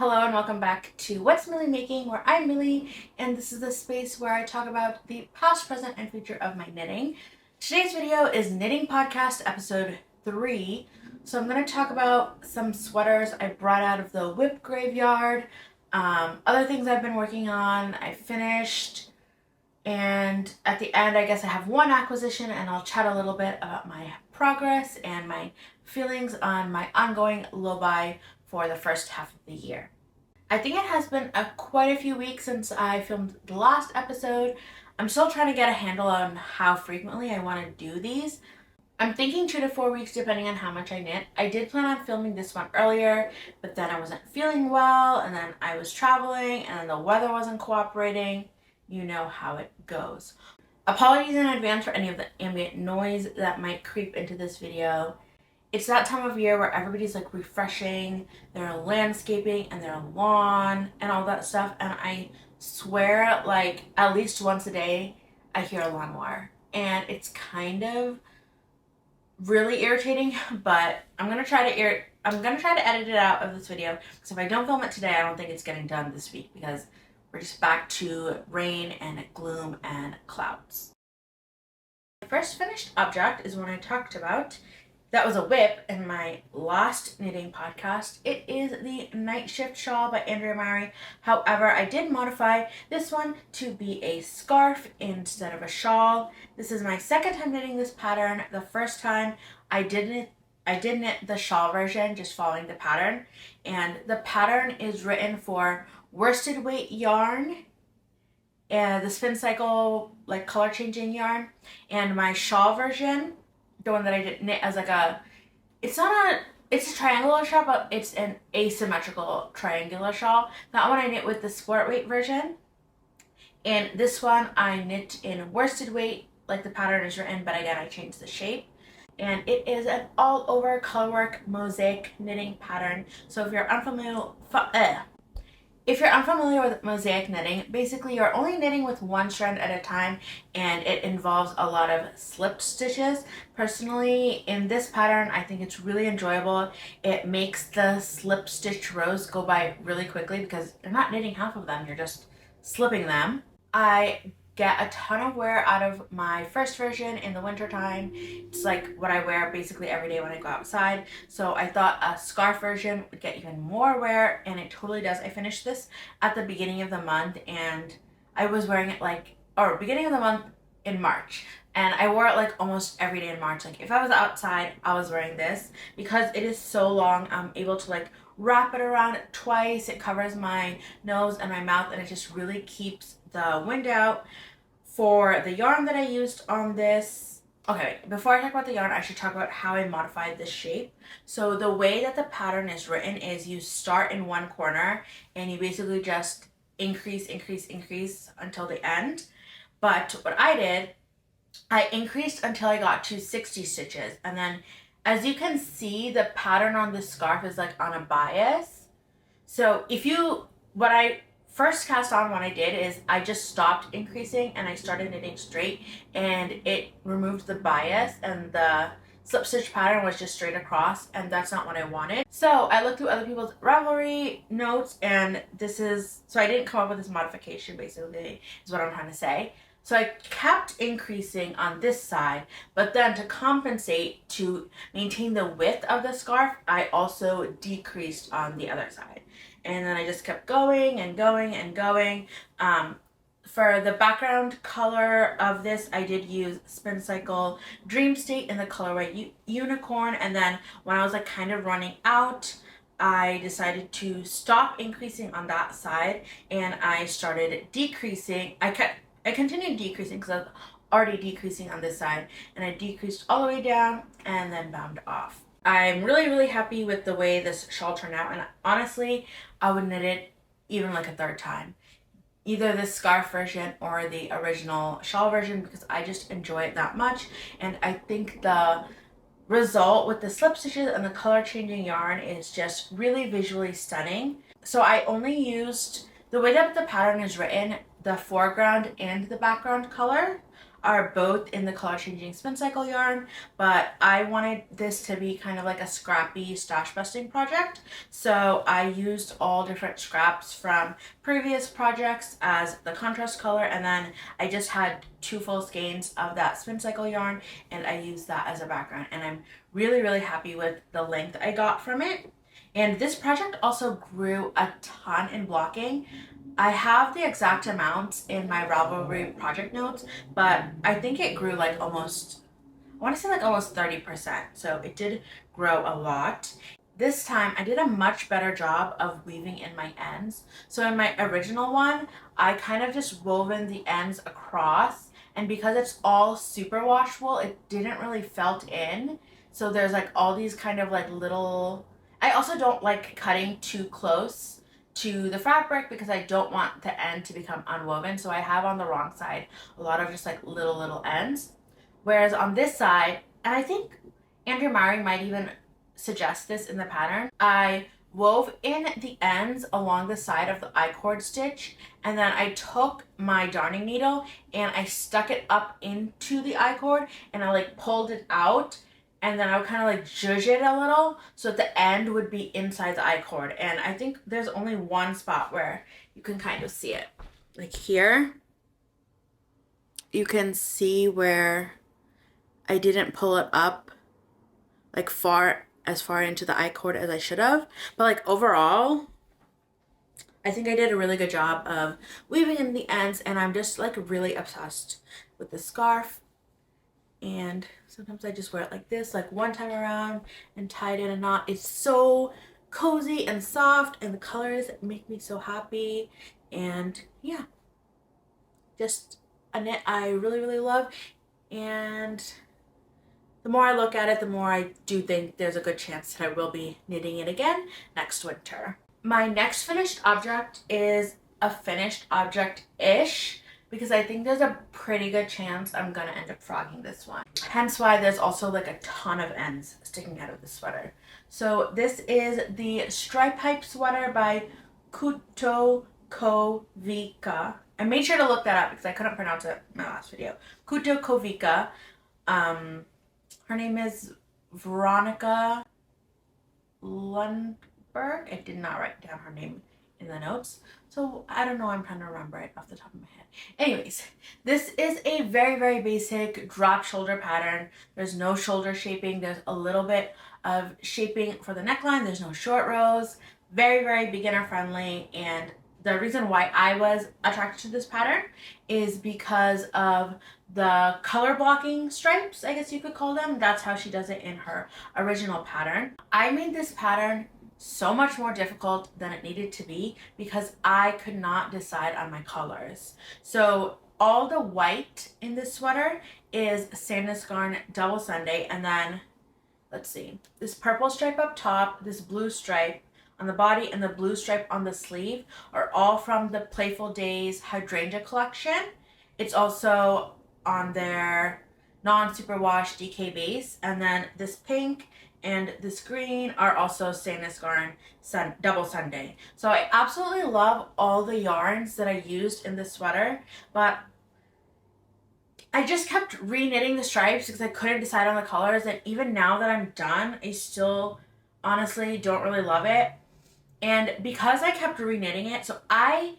Hello and welcome back to What's Mili Making, where I'm Mili, and this is the space where I talk about the past, present, and future of my knitting. Today's video is Knitting Podcast episode 3. So I'm going to talk about some sweaters I brought out of the WIP graveyard, other things I've been working on, I finished, and at the end I guess I have one acquisition, and I'll chat a little bit about my progress and my feelings on my ongoing low buy for the first half of the year. I think it has been quite a few weeks since I filmed the last episode. I'm still trying to get a handle on how frequently I want to do these. I'm thinking 2 to 4 weeks depending on how much I knit. I did plan on filming this one earlier, but then I wasn't feeling well, and then I was traveling, and then the weather wasn't cooperating. You know how it goes. Apologies in advance for any of the ambient noise that might creep into this video. It's that time of year where everybody's like refreshing their landscaping and their lawn and all that stuff, and I swear like at least once a day I hear a lawnmower, and it's kind of really irritating, but I'm gonna try to edit it out of this video, because if I don't film it today I don't think it's getting done this week, because we're just back to rain and gloom and clouds. My first finished object is one I talked about. That was a WIP in my last knitting podcast. It is the Nightshift Shawl by Andrea Mowry. However, I did modify this one to be a scarf instead of a shawl. This is my second time knitting this pattern. The first time I did knit the shawl version, just following the pattern. And the pattern is written for worsted weight yarn, and the Spincycle like color changing yarn. And my shawl version, the one that I did knit as like it's a triangular shawl, but it's an asymmetrical triangular shawl. That one I knit with the sport weight version. And this one I knit in worsted weight, like the pattern is written, but again I changed the shape. And it is an all over colorwork mosaic knitting pattern. So if you're unfamiliar with mosaic knitting, basically you're only knitting with one strand at a time, and it involves a lot of slipped stitches. Personally, in this pattern, I think it's really enjoyable. It makes the slip stitch rows go by really quickly because you're not knitting half of them, you're just slipping them. I get a ton of wear out of my first version in the winter time. It's like what I wear basically every day when I go outside. So I thought a scarf version would get even more wear, and it totally does. I finished this at the beginning of the month, and I was wearing it beginning of the month in March. And I wore it like almost every day in March. Like if I was outside, I was wearing this because it is so long. I'm able to like wrap it around twice. It covers my nose and my mouth, and it just really keeps the wind out. For the yarn that I used on this, okay, before I talk about the yarn, I should talk about how I modified this shape. So the way that the pattern is written is you start in one corner and you basically just increase until the end. But what I did, I increased until I got to 60 stitches, and then as you can see, the pattern on this scarf is like on a bias. So what I first cast on, what I did is I just stopped increasing and I started knitting straight, and it removed the bias, and the slip stitch pattern was just straight across, and that's not what I wanted. So I looked through other people's Ravelry notes, and so I didn't come up with this modification, basically is what I'm trying to say. So I kept increasing on this side, but then to compensate, to maintain the width of the scarf, I also decreased on the other side. And then I just kept going and going and going. For the background color of this, I did use Spincycle Dream State in the colorway Unicorn. And then when I was like kind of running out, I decided to stop increasing on that side, and I started decreasing. I continued decreasing because I was already decreasing on this side, and I decreased all the way down and then bound off. I'm really, really happy with the way this shawl turned out, and honestly, I would knit it even like a third time. Either the scarf version or the original shawl version, because I just enjoy it that much, and I think the result with the slip stitches and the color changing yarn is just really visually stunning. So I only used, the way that the pattern is written, the foreground and the background color are both in the color changing Spincycle yarn, but I wanted this to be kind of like a scrappy stash busting project. So I used all different scraps from previous projects as the contrast color, and then I just had 2 full skeins of that Spincycle yarn and I used that as a background, and I'm really happy with the length I got from it. And this project also grew a ton in blocking. I have the exact amounts in my Ravelry project notes, but I think it grew like almost, I want to say like almost 30%. So it did grow a lot. This time I did a much better job of weaving in my ends. So in my original one, I kind of just woven the ends across, and because it's all superwash wool, it didn't really felt in. So there's like all these kind of like little, I also don't like cutting too close to the fabric because I don't want the end to become unwoven. So I have on the wrong side a lot of just like little ends. Whereas on this side, and I think Andrea Mowry might even suggest this in the pattern, I wove in the ends along the side of the I-cord stitch, and then I took my darning needle and I stuck it up into the I-cord and I like pulled it out, and then I would kind of like zhuzh it a little so that the end would be inside the I-cord. And I think there's only one spot where you can kind of see it. Like here, you can see where I didn't pull it up like as far into the I-cord as I should have. But like overall, I think I did a really good job of weaving in the ends, and I'm just like really obsessed with the scarf. And sometimes I just wear it like this, like one time around and tie it in a knot. It's so cozy and soft, and the colors make me so happy. And yeah, just a knit I really love. And the more I look at it, the more I do think there's a good chance that I will be knitting it again next winter. My next finished object is a finished object-ish, because I think there's a pretty good chance I'm gonna end up frogging this one. Hence why there's also like a ton of ends sticking out of the sweater. So this is the Stripe Hype sweater by Kutokovica. I made sure to look that up because I couldn't pronounce it in my last video. Kutokovica. Her name is Veronica Lundberg. I did not write down her name in the notes, so I don't know, I'm trying to remember it off the top of my head. Anyways, this is a very basic drop shoulder pattern. There's no shoulder shaping. There's a little bit of shaping for the neckline. There's no short rows. Very beginner friendly. And the reason why I was attracted to this pattern is because of the color blocking stripes, I guess you could call them. That's how she does it in her original pattern. I made this pattern so much more difficult than it needed to be because I could not decide on my colors. So all the white in this sweater is Sandnesgarn Double Sunday, and then let's see, this purple stripe up top, this blue stripe on the body, and the blue stripe on the sleeve are all from the Playful Days Hydrangea collection. It's also on their non-superwash DK base, and then this pink and this green are also Sandnesgarn Double Sunday. So I absolutely love all the yarns that I used in this sweater, but I just kept re-knitting the stripes because I couldn't decide on the colors, and even now that I'm done, I still honestly don't really love it. And because I kept re-knitting it, so I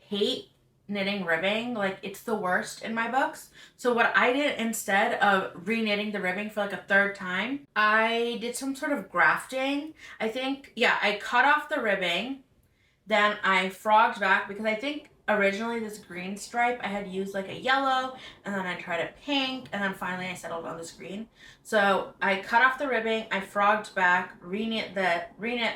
hate knitting ribbing, like it's the worst in my books. So what I did, instead of re-knitting the ribbing for like a third time, I did some sort of grafting. I think, yeah, I cut off the ribbing, then I frogged back because I think originally this green stripe I had used like a yellow, and then I tried a pink, and then finally I settled on this green. So I cut off the ribbing, I frogged back, re-knit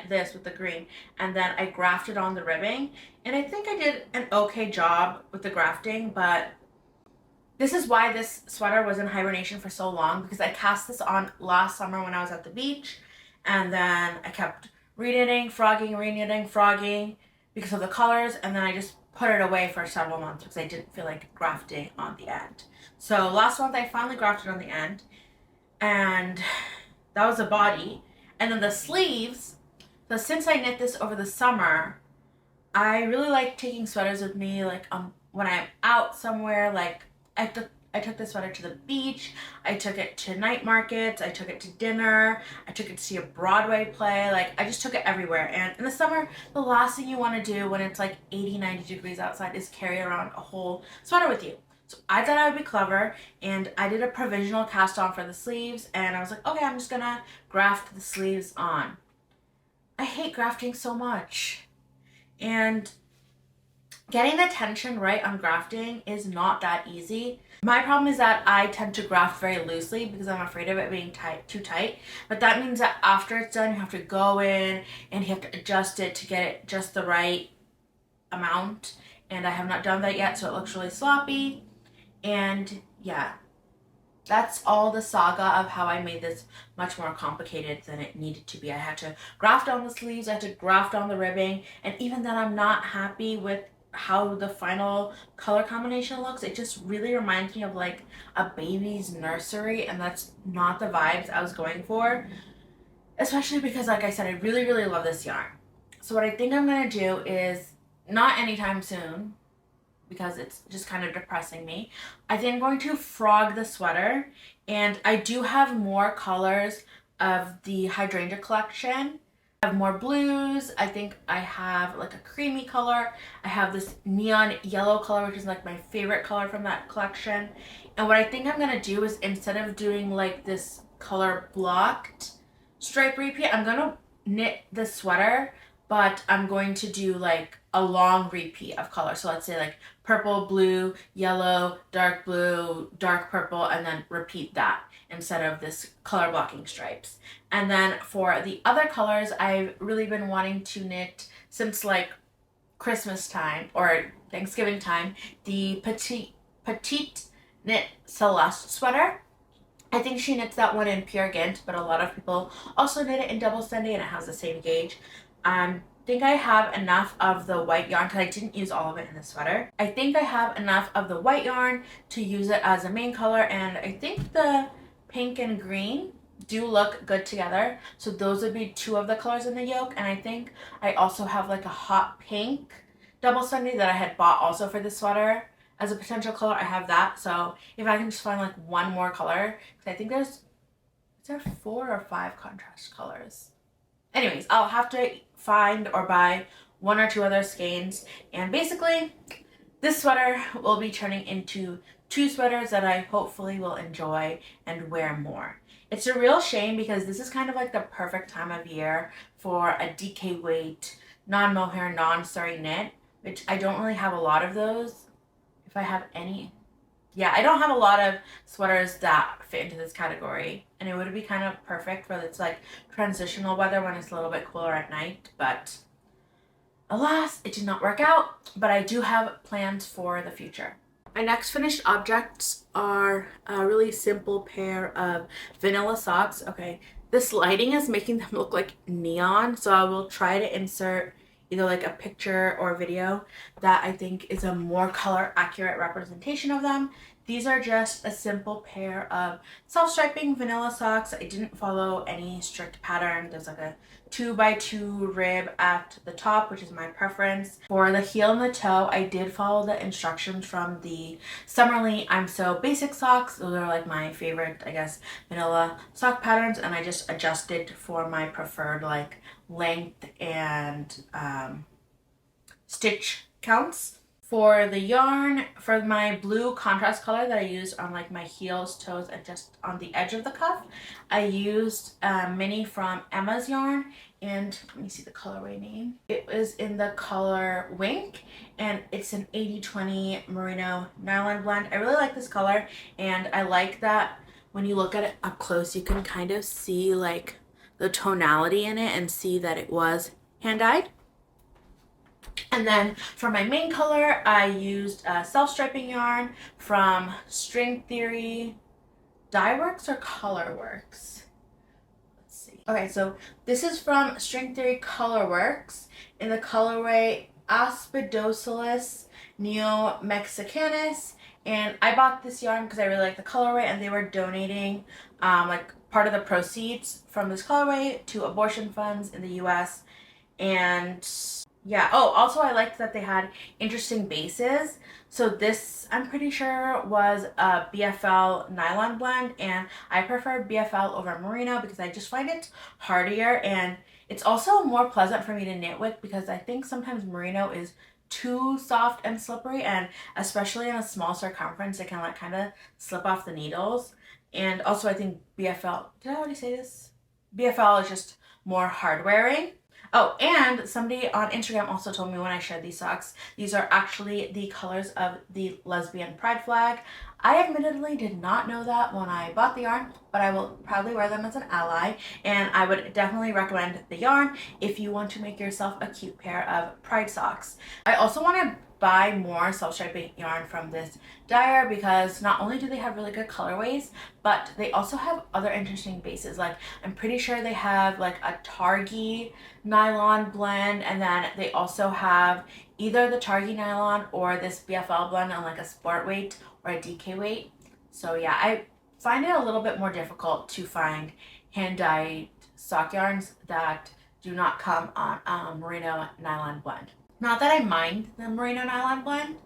this with the green, and then I grafted on the ribbing. And I think I did an okay job with the grafting, but this is why this sweater was in hibernation for so long, because I cast this on last summer when I was at the beach, and then I kept re-knitting, frogging, re-knitting, frogging because of the colors, and then I just put it away for several months because I didn't feel like grafting on the end. So last month I finally grafted on the end, and that was the body. And then the sleeves, so since I knit this over the summer, I really like taking sweaters with me, like when I'm out somewhere, like I I took this sweater to the beach, I took it to night markets, I took it to dinner, I took it to see a Broadway play. Like, I just took it everywhere. And in the summer, the last thing you want to do when it's like 80, 90 degrees outside is carry around a whole sweater with you. So I thought I would be clever, and I did a provisional cast on for the sleeves, and I was like, okay, I'm just gonna graft the sleeves on. I hate grafting so much. And getting the tension right on grafting is not that easy. My problem is that I tend to graft very loosely because I'm afraid of it being too tight. But that means that after it's done, you have to go in and you have to adjust it to get it just the right amount. And I have not done that yet, so it looks really sloppy. And yeah, that's all the saga of how I made this much more complicated than it needed to be. I had to graft on the sleeves, I had to graft on the ribbing, and even then I'm not happy with how the final color combination looks. It just really reminds me of like a baby's nursery, and that's not the vibes I was going for. Especially because, like I said, I really, really love this yarn. So what I think I'm gonna do is, not anytime soon, because it's just kind of depressing me, I think I'm going to frog the sweater, and I do have more colors of the hydrangea collection. I have more blues. I think I have like a creamy color. I have this neon yellow color, which is like my favorite color from that collection. And what I think I'm gonna do is, instead of doing like this color blocked stripe repeat, I'm gonna knit the sweater, but I'm going to do like a long repeat of color. So let's say like purple, blue, yellow, dark blue, dark purple, and then repeat that instead of this color blocking stripes. And then for the other colors, I've really been wanting to knit since like Christmas time or Thanksgiving time, the petite knit Celeste sweater. I think she knits that one in pure Gint, but a lot of people also knit it in double Sunday, and it has the same gauge. I think I have enough of the white yarn, because I didn't use all of it in the sweater. I think I have enough of the white yarn to use it as a main color, and I think the pink and green do look good together. So those would be two of the colors in the yoke, and I think I also have like a hot pink double Sunday that I had bought also for this sweater as a potential color. I have that, so if I can just find like one more color, because I think is there 4 or 5 contrast colors? Anyways, I'll have to find or buy 1 or 2 other skeins, and basically this sweater will be turning into 2 sweaters that I hopefully will enjoy and wear more. It's a real shame because this is kind of like the perfect time of year for a DK weight, non-mohair, non-sari knit, which I don't really have a lot of those. If I have any. Yeah, I don't have a lot of sweaters that fit into this category, and it would be kind of perfect for this like transitional weather when it's a little bit cooler at night, but alas, it did not work out, but I do have plans for the future. My next finished objects are a really simple pair of vanilla socks. Okay, this lighting is making them look like neon, so I will try to insert either like a picture or video that I think is a more color accurate representation of them. These are just a simple pair of self-striping vanilla socks. I didn't follow any strict pattern. There's like a 2x2 rib at the top, which is my preference. For the heel and the toe, I did follow the instructions from the Summerly I'm So Basic socks. Those are like my favorite, I guess, vanilla sock patterns, and I just adjusted for my preferred like length and stitch counts. For the yarn, for my blue contrast color that I used on like my heels, toes, and just on the edge of the cuff, I used Mini from Emma's yarn, and let me see the colorway name. It was in the color Wink, and it's an 80-20 merino nylon blend. I really like this color, and I like that when you look at it up close, you can kind of see like the tonality in it and see that it was hand-dyed. And then for my main color, I used self-striping yarn from String Theory Dye Works or Color Works. Let's see. Okay, so this is from String Theory Color Works in the colorway Aspidocilis Neo Mexicanus. And I bought this yarn because I really like the colorway, and they were donating like part of the proceeds from this colorway to abortion funds in the US. And Yeah. Oh, also I liked that they had interesting bases. So this, I'm pretty sure, was a BFL nylon blend, and I prefer BFL over merino because I just find it hardier, and it's also more pleasant for me to knit with because I think sometimes merino is too soft and slippery, and especially in a small circumference, it can like kind of slip off the needles. And also I think BFL, did I already say this? BFL is just more hard wearing. Oh, and somebody on Instagram also told me when I shared these socks, these are actually the colors of the lesbian pride flag. I admittedly did not know that when I bought the yarn, but I will probably wear them as an ally, and I would definitely recommend the yarn if you want to make yourself a cute pair of pride socks. I also want to buy more self-striping yarn from this dyer because not only do they have really good colorways, but they also have other interesting bases. Like I'm pretty sure they have like a Targi nylon blend, and then they also have either the Targi nylon or this BFL blend on like a sport weight or a DK weight. So yeah, I find it a little bit more difficult to find hand-dyed sock yarns that do not come on merino nylon blend. Not that I mind the merino nylon blend,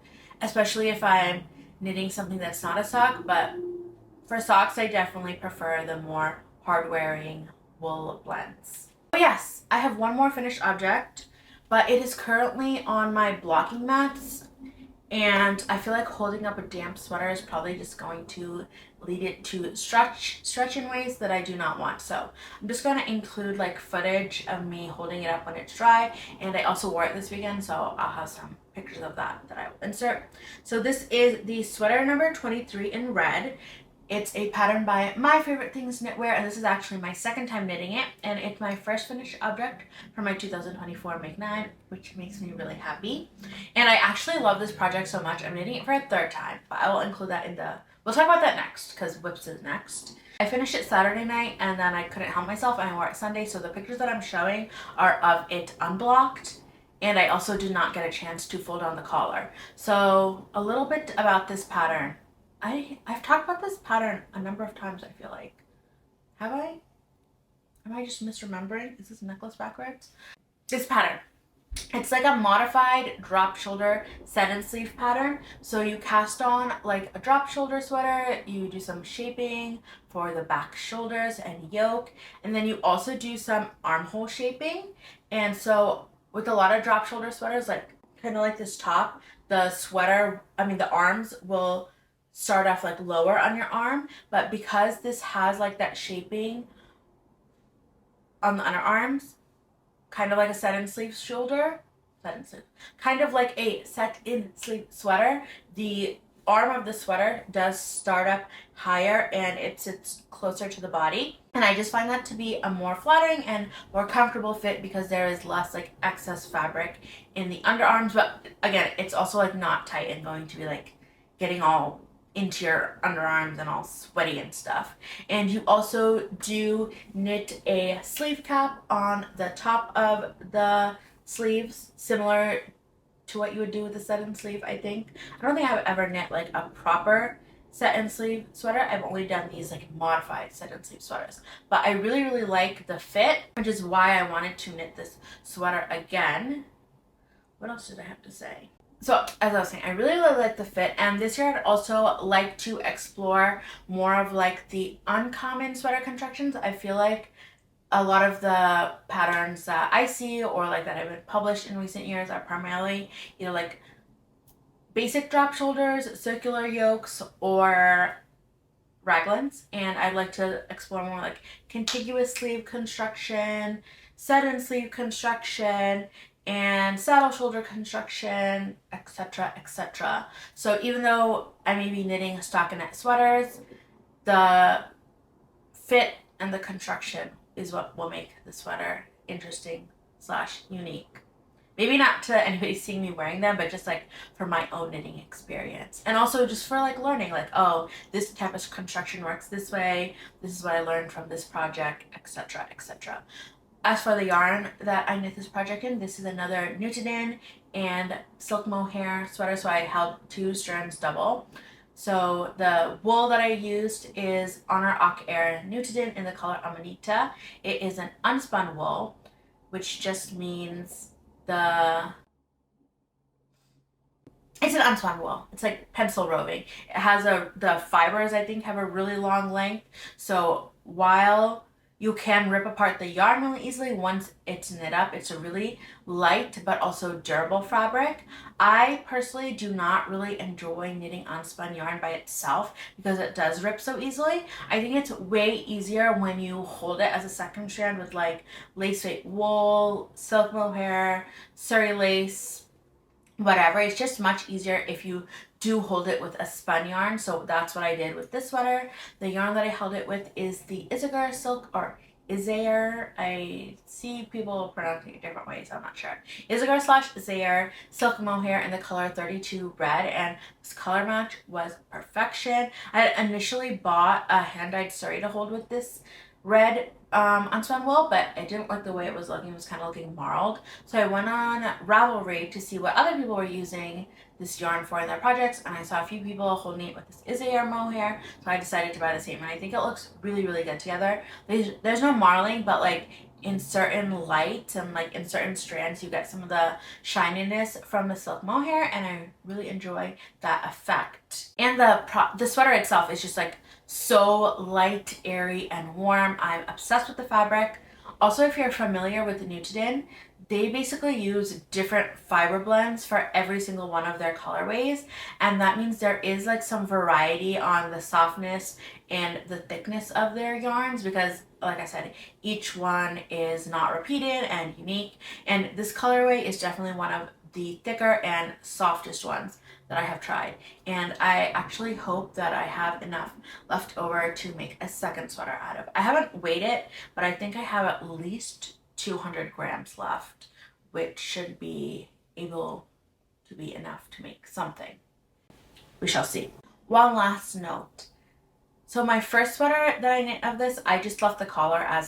especially if I'm knitting something that's not a sock, but for socks I definitely prefer the more hard wearing wool blends. Oh yes, I have one more finished object, but it is currently on my blocking mats, and I feel like holding up a damp sweater is probably just going to lead it to stretch in ways that I do not want. So I'm just going to include like footage of me holding it up when it's dry, and I also wore it this weekend, so I'll have some pictures of that I will insert. So this is the sweater number 23 in red. It's a pattern by My Favorite Things Knitwear, and this is actually my second time knitting it, and it's my first finished object for my 2024 Make 9, which makes me really happy. And I actually love this project so much, I'm knitting it for a third time, but I will include that in the, we'll talk about that next, because WIPs is next. I finished it Saturday night, and then I couldn't help myself, and I wore it Sunday, so the pictures that I'm showing are of it unblocked, and I also did not get a chance to fold on the collar. So a little bit about this pattern. I've talked about this pattern a number of times, I feel like. Have I? Am I just misremembering? Is this necklace backwards? This pattern. It's like a modified drop shoulder set and sleeve pattern. So you cast on like a drop shoulder sweater, you do some shaping for the back shoulders and yoke, and then you also do some armhole shaping. And so with a lot of drop shoulder sweaters, like kind of like this top, the arms will start off like lower on your arm, but because this has like that shaping on the underarms, kind of like a set in sleeve shoulder, kind of like a set in sleeve sweater, the arm of the sweater does start up higher and it sits closer to the body, and I just find that to be a more flattering and more comfortable fit because there is less like excess fabric in the underarms. But again, it's also like not tight and going to be like getting all into your underarms and all sweaty and stuff. And you also do knit a sleeve cap on the top of the sleeves, similar to what you would do with a set in sleeve, I think. I don't think I've ever knit like a proper set in sleeve sweater. I've only done these like modified set in sleeve sweaters, but I really like the fit, which is why I wanted to knit this sweater again. What else did I have to say? So as I was saying, I really like the fit, and this year I'd also like to explore more of like the uncommon sweater constructions. I feel like a lot of the patterns that I see or like that have been published in recent years are primarily either like basic drop shoulders, circular yokes, or raglans, and I'd like to explore more like contiguous sleeve construction, set in sleeve construction, and saddle shoulder construction, etc., etc. So even though I may be knitting stockinette sweaters, the fit and the construction is what will make the sweater interesting / unique. Maybe not to anybody seeing me wearing them, but just like for my own knitting experience. And also just for like learning, like, oh, this type of construction works this way, this is what I learned from this project, etc., etc. As for the yarn that I knit this project in, this is another Newton and silk mohair sweater, so I held 2 strands double. So the wool that I used is Honor Ak Air Newton in the color Amanita. It is an unspun wool, which just means it's an unspun wool. It's like pencil roving. It has the fibers, I think, have a really long length. So while you can rip apart the yarn really easily once it's knit up, it's a really light but also durable fabric. I personally do not really enjoy knitting unspun yarn by itself because it does rip so easily. I think it's way easier when you hold it as a second strand with like lace weight wool, silk mohair, suri lace, whatever. It's just much easier if you do hold it with a spun yarn. So that's what I did with this sweater. The yarn that I held it with is the Isagar silk, or Isagar. I see people pronouncing it different ways, I'm not sure. Isagar / Isagar silk mohair in the color 32 red, and this color match was perfection. I had initially bought a hand-dyed sari to hold with this red unspun wool, but I didn't like the way it was looking. It was kind of looking marled. So I went on Ravelry to see what other people were using this yarn for in their projects, and I saw a few people holding it with this Isagar mohair, so I decided to buy the same, and I think it looks really, really good together. There's no marling, but like in certain lights and like in certain strands you get some of the shininess from the silk mohair, and I really enjoy that effect. And the sweater itself is just like so light, airy, and warm. I'm obsessed with the fabric. Also, if you're familiar with the Nutidin, they basically use different fiber blends for every single one of their colorways, and that means there is like some variety on the softness and the thickness of their yarns because, like I said, each one is not repeated and unique, and this colorway is definitely one of the thicker and softest ones that I have tried, and I actually hope that I have enough left over to make a second sweater out of. I haven't weighed it, but I think I have at least 200 grams left, which should be able to be enough to make something. We shall see. One last note. So my first sweater that I knit of this, I just left the collar I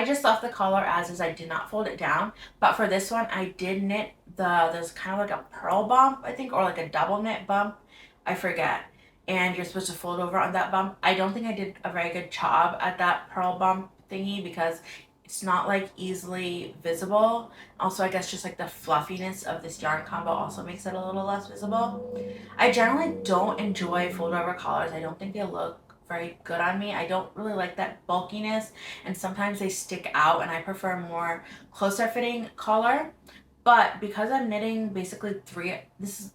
just left the collar as is. I did not fold it down. But for this one, I did knit there's kind of like a purl bump, I think, or like a double knit bump. I forget. And you're supposed to fold over on that bump. I don't think I did a very good job at that purl bump thingy because it's not like easily visible. Also, I guess just like the fluffiness of this yarn combo also makes it a little less visible. I generally don't enjoy fold over collars. I don't think they look very good on me. I don't really like that bulkiness, and sometimes they stick out, and I prefer more closer fitting collar. But because I'm knitting basically this is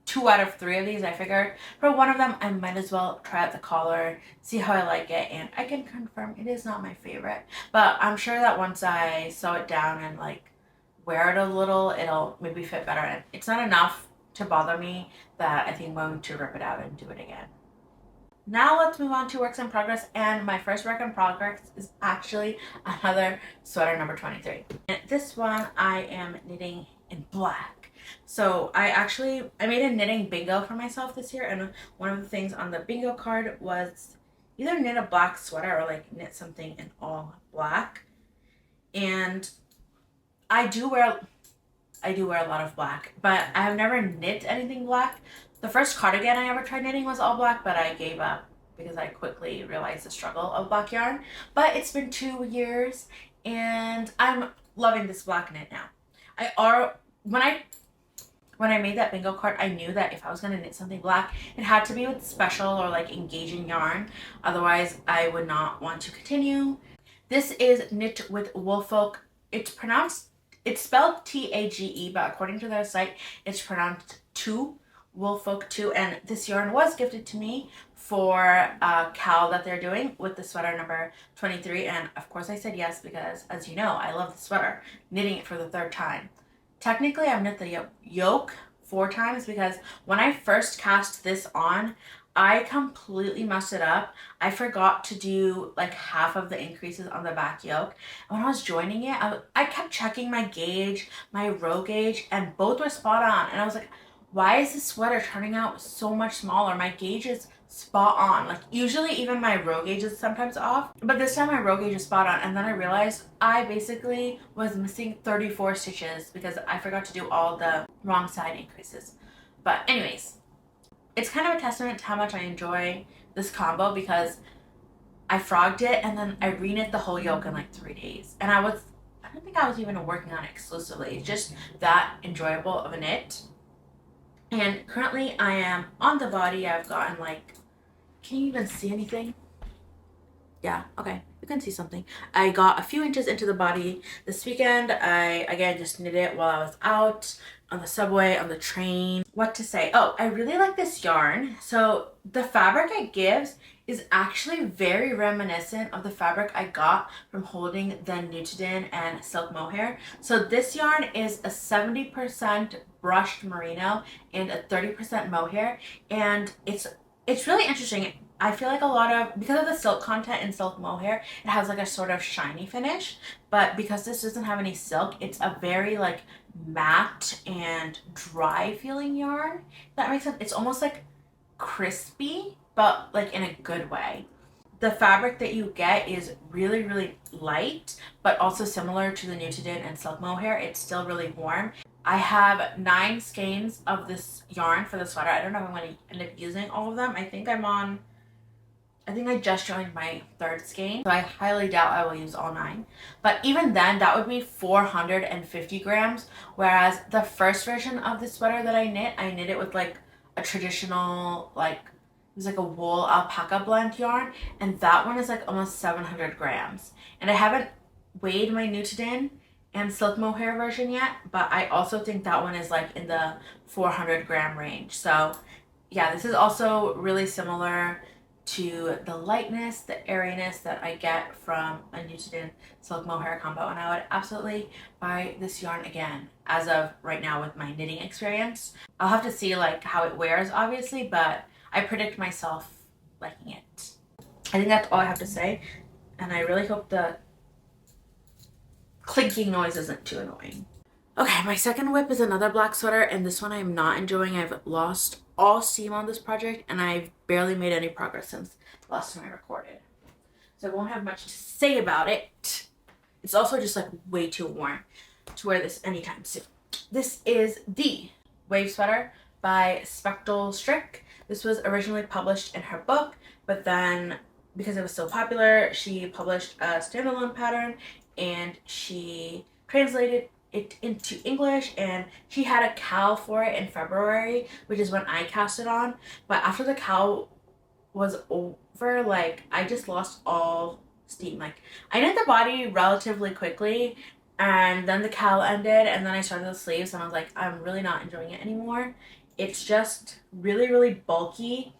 2 out of 3 of these, I figured for one of them I might as well try out the collar, see how I like it, and I can confirm it is not my favorite. But I'm sure that once I sew it down and like wear it a little, it'll maybe fit better, and it's not enough to bother me that I think I'm going to rip it out and do it again. Now let's move on to works in progress, and my first work in progress is actually another sweater number 23. And this one I am knitting in black. So I made a knitting bingo for myself this year, and one of the things on the bingo card was either knit a black sweater or like knit something in all black. And I do wear a lot of black, but I have never knit anything black. The first cardigan I ever tried knitting was all black, but I gave up because I quickly realized the struggle of black yarn. But it's been 2 years, and I'm loving this black knit now. When I made that bingo card, I knew that if I was going to knit something black, it had to be with special or like engaging yarn. Otherwise, I would not want to continue. This is knit with Woolfolk. It's spelled T-A-G-E, but according to their site, it's pronounced 2. Woolfolk 2, and this yarn was gifted to me for a cowl that they're doing with the sweater number 23, and of course I said yes because, as you know, I love the sweater. Knitting it for the 3rd time. Technically, I've knit the yoke 4 times because when I first cast this on, I completely messed it up. I forgot to do like half of the increases on the back yoke. And when I was joining it, I kept checking my gauge, my row gauge, and both were spot on. And I was like, why is this sweater turning out so much smaller? My gauge is spot on. Like usually even my row gauge is sometimes off, but this time my row gauge is spot on. And then I realized I basically was missing 34 stitches because I forgot to do all the wrong side increases. But anyways, it's kind of a testament to how much I enjoy this combo because I frogged it and then I reknit the whole yoke in like 3 days. And I don't think think I was even working on it exclusively. It's just that enjoyable of a knit. And currently I am on the body. I've gotten like, can you even see anything? Yeah, okay, you can see something. I got a few inches into the body this weekend. I, again, just knit it while I was out on the subway, on the train. What to say? Oh, I really like this yarn. So the fabric it gives is actually very reminiscent of the fabric I got from holding the Nutiden and silk mohair. So this yarn is a 70% brushed merino and a 30% mohair, and it's really interesting. I feel like a lot of, because of the silk content in silk mohair, it has like a sort of shiny finish, but because this doesn't have any silk, it's a very like matte and dry feeling yarn. If that makes sense. It's almost like crispy, but like in a good way. The fabric that you get is really, really light, but also similar to the Nutiden and silk mohair. It's still really warm. I have 9 skeins of this yarn for the sweater. I don't know if I'm going to end up using all of them. I think I just joined my 3rd skein, so I highly doubt I will use all 9. But even then, that would be 450 grams, whereas the first version of the sweater that I knit it with like a traditional, like, it was like a wool alpaca blend yarn, and that one is like almost 700 grams. And I haven't weighed my Nutiden and silk mohair version yet, but I also think that one is like in the 400 gram range. So yeah, this is also really similar to the lightness, the airiness that I get from a Nutiden silk mohair combo, and I would absolutely buy this yarn again as of right now with my knitting experience. I'll have to see like how it wears, obviously, but I predict myself liking it. I think that's all I have to say, and I really hope the clinking noise isn't too annoying. Okay, my second WIP is another black sweater, and this one I'm not enjoying. I've lost all steam on this project, and I've barely made any progress since the last time I recorded. So I won't have much to say about it. It's also just like way too warm to wear this anytime soon. This is the Wave Sweater by Spectral Strick. This was originally published in her book, but then because it was so popular, she published a standalone pattern and she translated it into English, and she had a cowl for it in February, which is when I cast it on. But after the cowl was over, like, I just lost all steam. Like, I knit the body relatively quickly, and then the cowl ended, and then I started the sleeves, and I was like, I'm really not enjoying it anymore. It's just really, really bulky,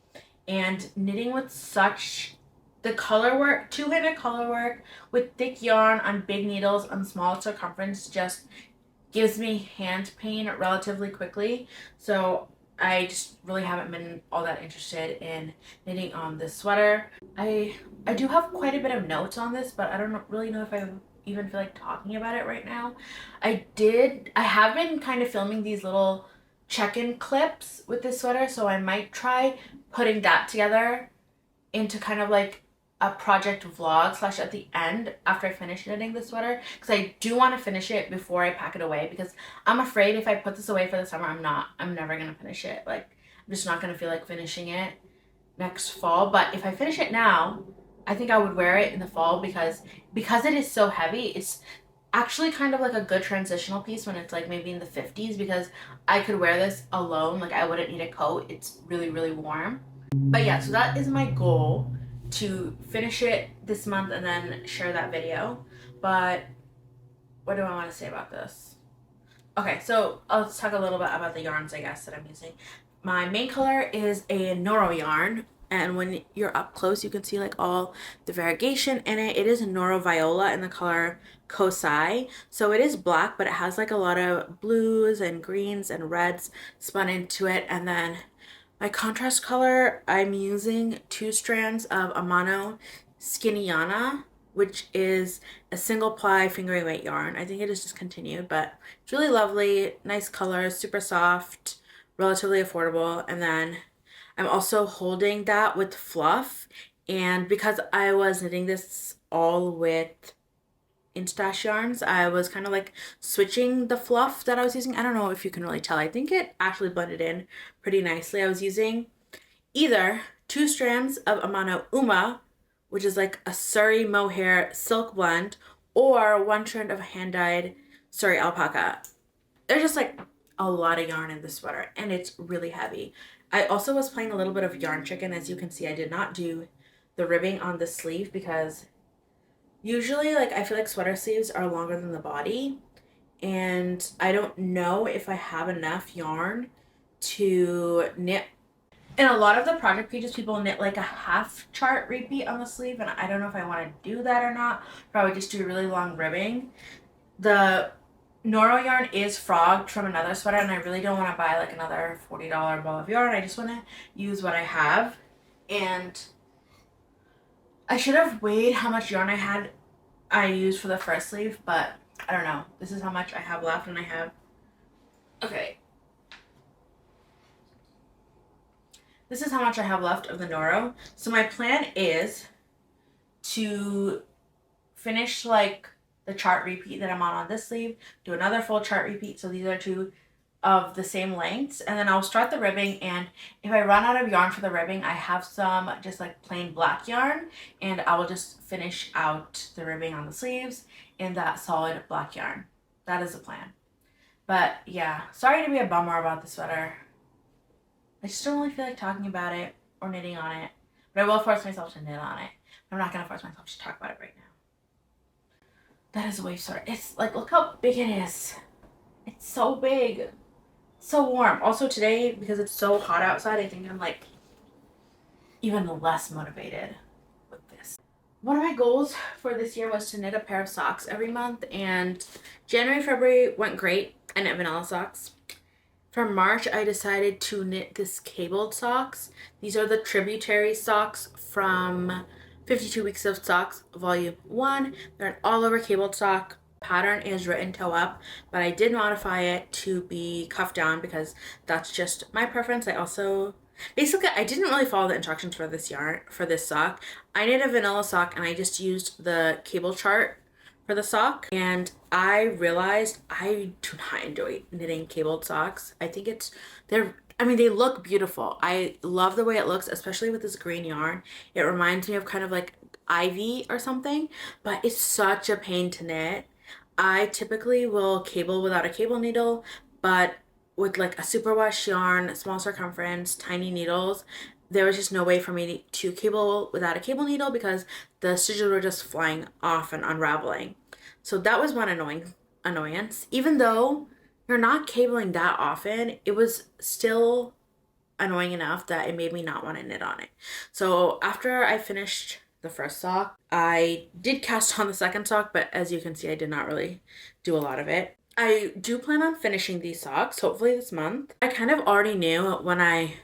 and knitting with such the color work, two-handed color work with thick yarn on big needles on small circumference just gives me hand pain relatively quickly. So I just really haven't been all that interested in knitting on this sweater. I do have quite a bit of notes on this, but I don't really know if I even feel like talking about it right now. I have been kind of filming these little check-in clips with this sweater, so I might try putting that together into kind of like a project vlog slash at the end after I finish knitting the sweater, because I do want to finish it before I pack it away, because I'm afraid if I put this away for the summer, I'm never gonna finish it. Like, I'm just not gonna feel like finishing it next fall. But if I finish it now, I think I would wear it in the fall, because it is so heavy. It's actually kind of like a good transitional piece when it's like maybe in the 50s, because I could wear this alone. Like, I wouldn't need a coat. It's really, really warm. But yeah, so that is my goal, to finish it this month and then share that video. But what do I want to say about this? Okay, so let's talk a little bit about the yarns, I guess, that I'm using. My main color is a Noro yarn, and when you're up close you can see like all the variegation in it. It is Noro Viola in the color Kosai. So it is black, but it has like a lot of blues and greens and reds spun into it. And then my contrast color, I'm using 2 strands of Amano Skinnyana, which is a single ply fingering weight yarn. I think it is discontinued, but it's really lovely, nice color, super soft, relatively affordable. And then I'm also holding that with fluff, and because I was knitting this all with Instash yarns, I was kind of like switching the fluff that I was using. I don't know if you can really tell. I think it actually blended in pretty nicely. I was using either 2 strands of Amano Uma, which is like a Surrey mohair silk blend, or 1 strand of hand-dyed Surrey alpaca. There's just like a lot of yarn in this sweater, and it's really heavy. I also was playing a little bit of yarn chicken. As you can see, I did not do the ribbing on the sleeve because usually, like, I feel like sweater sleeves are longer than the body, and I don't know if I have enough yarn to knit. In a lot of the project pages, people knit like a half chart repeat on the sleeve, and I don't know if I want to do that or not. Probably just do really long ribbing. The Noro yarn is frogged from another sweater, and I really don't want to buy like another $40 ball of yarn. I just want to use what I have. And I should have weighed how much yarn I used for the first sleeve, but I don't know. This is how much I have left, and I have, okay. This is how much I have left of the Noro. So my plan is to finish like the chart repeat that I'm on this sleeve, do another full chart repeat. So these are 2 of the same lengths, and then I'll start the ribbing. And if I run out of yarn for the ribbing, I have some just like plain black yarn, and I will just finish out the ribbing on the sleeves in that solid black yarn. That is the plan. But yeah, sorry to be a bummer about the sweater. I just don't really feel like talking about it or knitting on it, but I will force myself to knit on it. I'm not going to force myself to talk about it right now. That is a wave sweater. It's like, look how big it is. It's so big. So warm. Also today, because it's so hot outside, I think I'm like even less motivated with this. One of my goals for this year was to knit a pair of socks every month, and January, February went great. I knit vanilla socks. For March, I decided to knit this cabled socks. These are the tributary socks from 52 Weeks of Socks, Volume 1. They're an all-over cabled sock. Pattern is written toe up, but I did modify it to be cuffed down because that's just my preference. I also, basically, I didn't really follow the instructions for this yarn, for this sock. I knit a vanilla sock, and I just used the cable chart for the sock, and I realized I do not enjoy knitting cabled socks. I think they look beautiful. I love the way it looks, especially with this green yarn. It reminds me of kind of like ivy or something, but it's such a pain to knit. I typically will cable without a cable needle, but with like a superwash yarn, small circumference, tiny needles, there was just no way for me to cable without a cable needle because the stitches were just flying off and unraveling. So that was one annoyance. Even though you're not cabling that often, it was still annoying enough that it made me not want to knit on it. So after I finished the first sock, I did cast on the second sock, but as you can see, I did not really do a lot of it. I do plan on finishing these socks, hopefully this month. I kind of already knew when I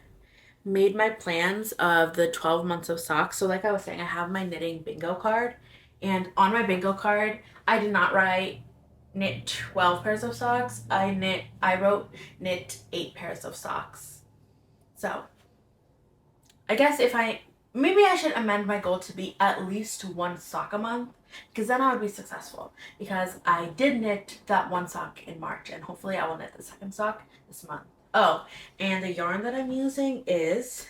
made my plans of the 12 months of socks. So like I was saying, I have my knitting bingo card, and on my bingo card, I did not write knit 12 pairs of socks. I wrote knit 8 pairs of socks. So I guess maybe I should amend my goal to be at least 1 sock a month, because then I would be successful, because I did knit that 1 sock in March, and hopefully I will knit the second sock this month. Oh, and the yarn that I'm using is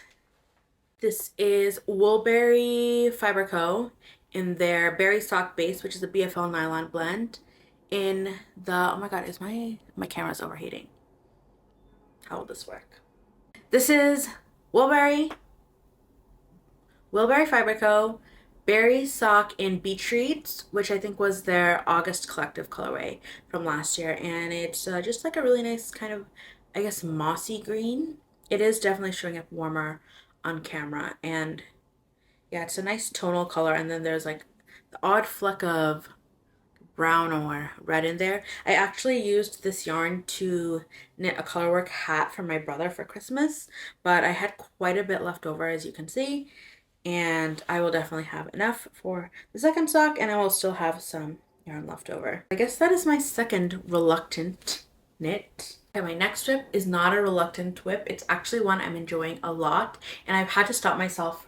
Woolberry Fiber Co. in their Berry Sock Base, which is a BFL nylon blend in the, oh my god, is my camera's overheating. How will this work? This is Woolberry Fiber Co. Berry Sock in Beach Reeds, which I think was their August collective colorway from last year, and it's just like a really nice kind of, I guess, mossy green. It is definitely showing up warmer on camera, and yeah, it's a nice tonal color, and then there's like the odd fleck of brown or red in there. I actually used this yarn to knit a colorwork hat for my brother for Christmas, but I had quite a bit left over, as you can see, and I will definitely have enough for the second sock, and I will still have some yarn left over. I guess that is my second reluctant knit. Okay, my next WIP is not a reluctant WIP. It's actually one I'm enjoying a lot, and I've had to stop myself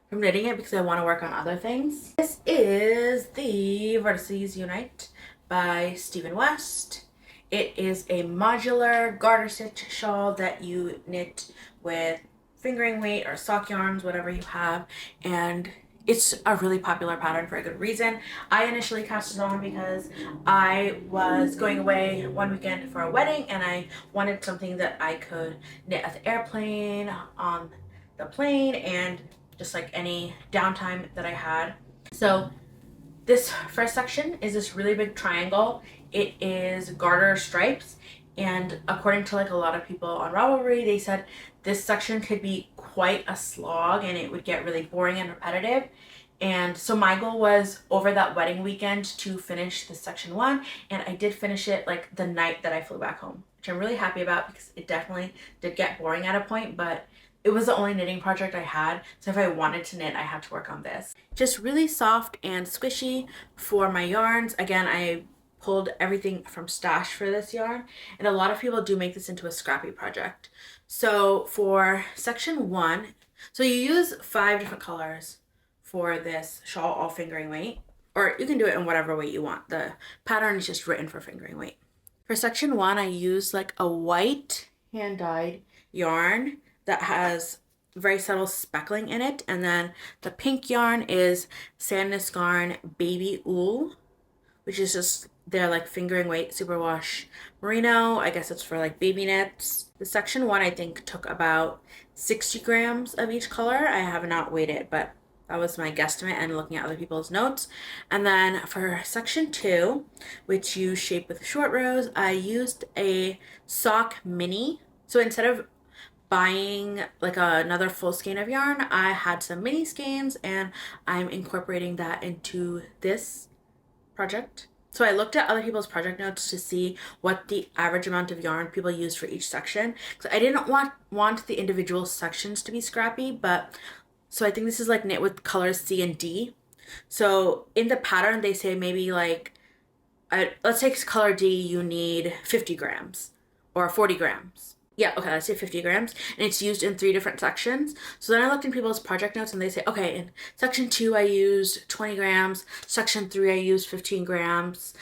from knitting it because I want to work on other things. This is the Vertices Unite by Stephen West. It is a modular garter stitch shawl that you knit with fingering weight or sock yarns, whatever you have, and it's a really popular pattern for a good reason. I initially cast it on because I was going away one weekend for a wedding and I wanted something that I could knit at the airplane, on the plane, and just like any downtime that I had. So this first section is this really big triangle. It is garter stripes, and according to like a lot of people on Ravelry, they said this section could be quite a slog and it would get really boring and repetitive. And so my goal was over that wedding weekend to finish this section 1, and I did finish it like the night that I flew back home, which I'm really happy about because it definitely did get boring at a point, but it was the only knitting project I had, so if I wanted to knit, I had to work on this. Just really soft and squishy for my yarns. Again, I pulled everything from stash for this yarn, and a lot of people do make this into a scrappy project. So for section 1, so you use 5 different colors for this shawl, all fingering weight, or you can do it in whatever weight you want. The pattern is just written for fingering weight. For section 1, I used like a white hand-dyed yarn that has very subtle speckling in it, and then the pink yarn is Sandnes Garn Baby Wool, which is just their like fingering weight superwash merino. I guess it's for like baby knits. The section 1 I think took about 60 grams of each color. I have not weighed it, but that was my guesstimate and looking at other people's notes. And then for section 2, which you shape with short rows, I used a sock mini. So instead of buying like another full skein of yarn, I had some mini skeins and I'm incorporating that into this project. So I looked at other people's project notes to see what the average amount of yarn people used for each section. So I didn't want the individual sections to be scrappy, but so I think this is like knit with colors C and D. So in the pattern, they say maybe like, let's take color D, you need 50 grams or 40 grams. Yeah, okay, let's say 50 grams. And it's used in 3 different sections. So then I looked in people's project notes and they say, okay, in section 2, I used 20 grams. Section 3, I used 15 grams.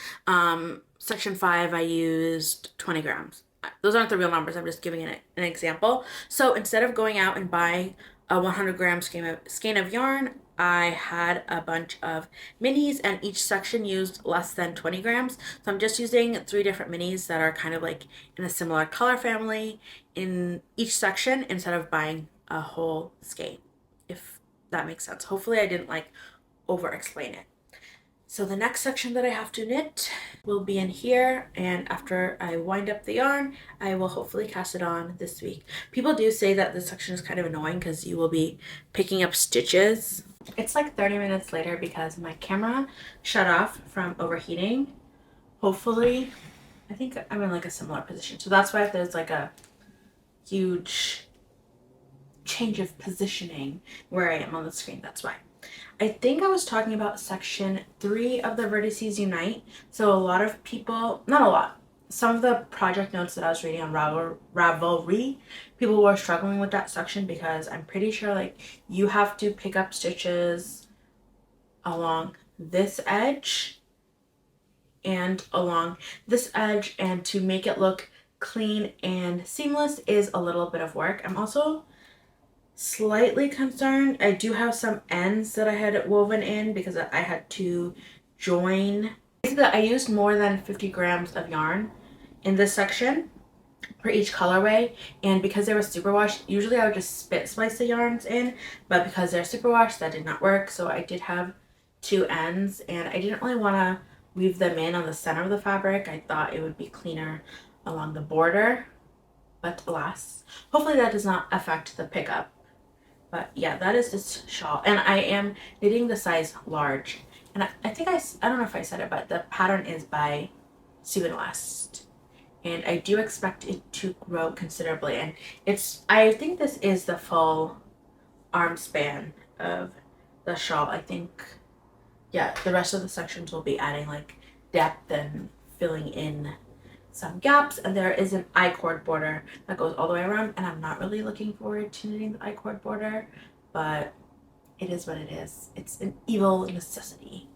Section 5, I used 20 grams. Those aren't the real numbers. I'm just giving it an example. So instead of going out and buying a 100 gram skein of yarn, I had a bunch of minis, and each section used less than 20 grams. So I'm just using 3 different minis that are kind of like in a similar color family in each section instead of buying a whole skein, if that makes sense. Hopefully I didn't like over explain it. So the next section that I have to knit will be in here, and after I wind up the yarn, I will hopefully cast it on this week. People do say that this section is kind of annoying because you will be picking up stitches. It's like 30 minutes later because my camera shut off from overheating. Hopefully, I think I'm in like a similar position. So that's why if there's like a huge change of positioning where I am on the screen, that's why. I think I was talking about section 3 of the Vertices Unite. So a lot of people, not a lot, some of the project notes that I was reading on Ravelry, people were struggling with that section because I'm pretty sure like you have to pick up stitches along this edge and along this edge, and to make it look clean and seamless is a little bit of work. I'm also slightly concerned. I do have some ends that I had woven in because I had to join. Basically, I used more than 50 grams of yarn in this section for each colorway, and because they were superwash, usually I would just spit splice the yarns in, but because they're superwash, that did not work. So I did have 2 ends, and I didn't really want to weave them in on the center of the fabric. I thought it would be cleaner along the border, but alas, hopefully that does not affect the pickup. But yeah, that is this shawl, and I am knitting the size large, and I think I don't know if I said it, but the pattern is by Sue & West, and I do expect it to grow considerably, and I think this is the full arm span of the shawl. I think, yeah, the rest of the sections will be adding like depth and filling in some gaps, and there is an I-cord border that goes all the way around, and I'm not really looking forward to knitting the I-cord border, but it is what it is. It's an evil necessity,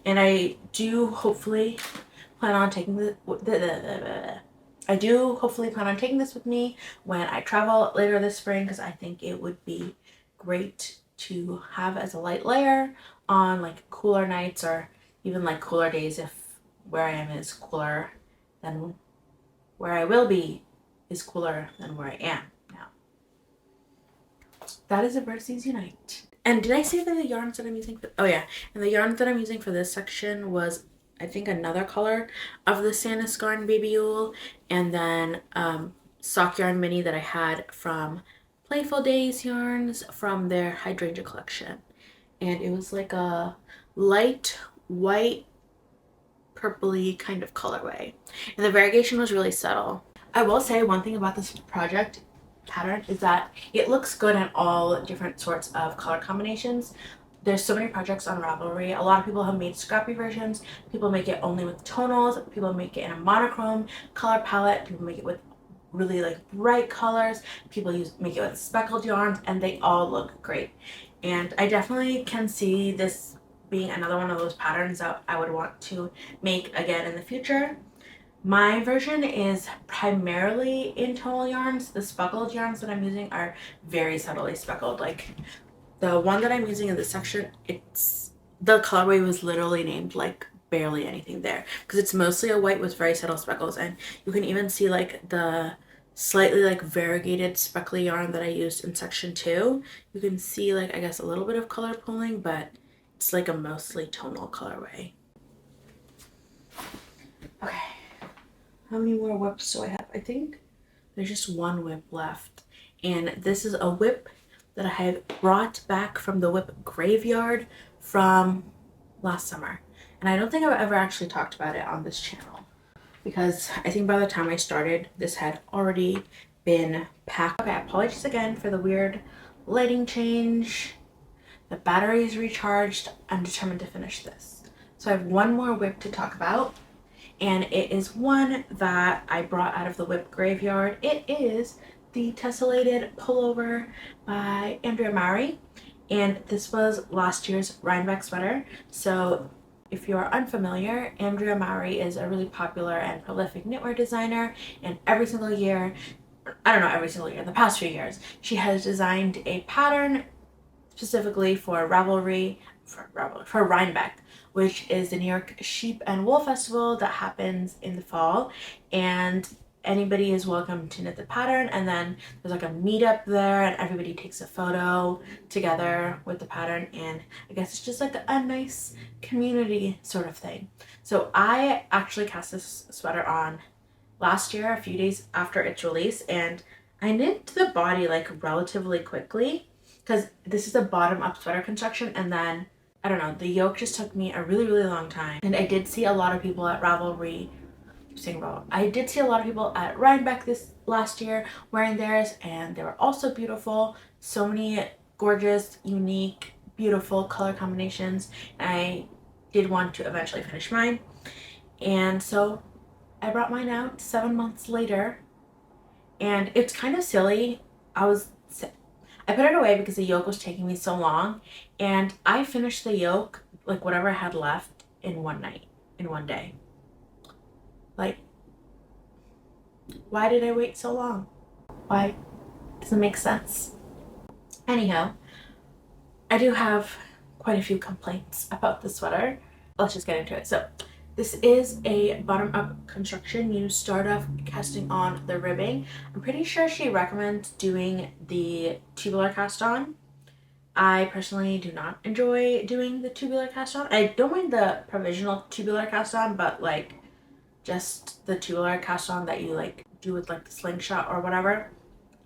and I do hopefully plan on taking this with me when I travel later this spring, because I think it would be great to have as a light layer on like cooler nights or even like cooler days if where I am is cooler than where I will be is cooler than where I am now. That is a Birds Unite. And did I say that the yarns that I'm using for, oh yeah, and the yarns that I'm using for this section was, I think, another color of the Sandisgarn Baby Wool, and then sock yarn mini that I had from Playful Days yarns from their hydrangea collection. And it was like a light white purpley kind of colorway, and the variegation was really subtle. I will say one thing about this project pattern is that it looks good in all different sorts of color combinations. There's so many projects on Ravelry. A lot of people have made scrappy versions. People make it only with tonals. People make it in a monochrome color palette. People make it with really like bright colors. People make it with speckled yarns, and they all look great. And I definitely can see this being another one of those patterns that I would want to make again in the future. My version is primarily in tonal yarns. The speckled yarns that I'm using are very subtly speckled. Like the one that I'm using in this section, it's the colorway was literally named like barely anything there because it's mostly a white with very subtle speckles, and you can even see like the slightly like variegated speckly yarn that I used in section 2. You can see like I guess a little bit of color pooling, but it's like a mostly tonal colorway. Okay. How many more WIPs do I have? I think there's just one WIP left. And this is a WIP that I have brought back from the WIP graveyard from last summer. And I don't think I've ever actually talked about it on this channel, because I think by the time I started, this had already been packed. Okay, apologies again for the weird lighting change. The battery is recharged. I'm determined to finish this. So I have one more WIP to talk about, and it is one that I brought out of the WIP graveyard. It is the Tessellated Pullover by Andrea Mowry, and this was last year's Rhinebeck sweater. So if you're unfamiliar, Andrea Mowry is a really popular and prolific knitwear designer, and every single year, I don't know, every single year, in the past few years, she has designed a pattern specifically for Ravelry, for Rhinebeck, which is the New York Sheep and Wool Festival that happens in the fall, and anybody is welcome to knit the pattern, and then there's like a meetup there and everybody takes a photo together with the pattern, and I guess it's just like a nice community sort of thing. So I actually cast this sweater on last year, a few days after its release, and I knit the body like relatively quickly because this is a bottom-up sweater construction, and then I don't know, the yoke just took me a really long time. And I did see a lot of people at Ravelry I did see a lot of people at Rhinebeck this last year wearing theirs, and they were also beautiful. So many gorgeous, unique, beautiful color combinations. And I did want to eventually finish mine, and so I brought mine out 7 months later, and it's kind of silly. I put it away because the yoke was taking me so long, and I finished the yoke, like whatever I had left, in one night, in one day. Like, why did I wait so long? Why? Doesn't make sense. Anyhow, I do have quite a few complaints about the sweater. Let's just get into it. So this is a bottom-up construction. You start off casting on the ribbing. I'm pretty sure she recommends doing the tubular cast on. I personally do not enjoy doing the tubular cast on. I don't mind the provisional tubular cast on, but like just the tubular cast on that you like do with like the slingshot or whatever,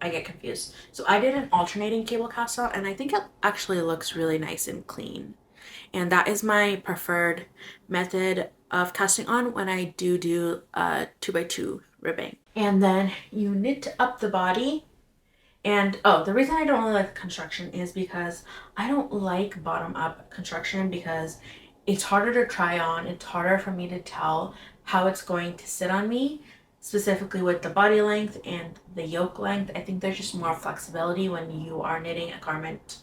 I get confused. So I did an alternating cable cast on, and I think it actually looks really nice and clean. And that is my preferred method of casting on when I do 2x2 ribbing. And then you knit up the body. And oh, the reason I don't really like the construction is because I don't like bottom up construction because it's harder to try on. It's harder for me to tell how it's going to sit on me, specifically with the body length and the yoke length. I think there's just more flexibility when you are knitting a garment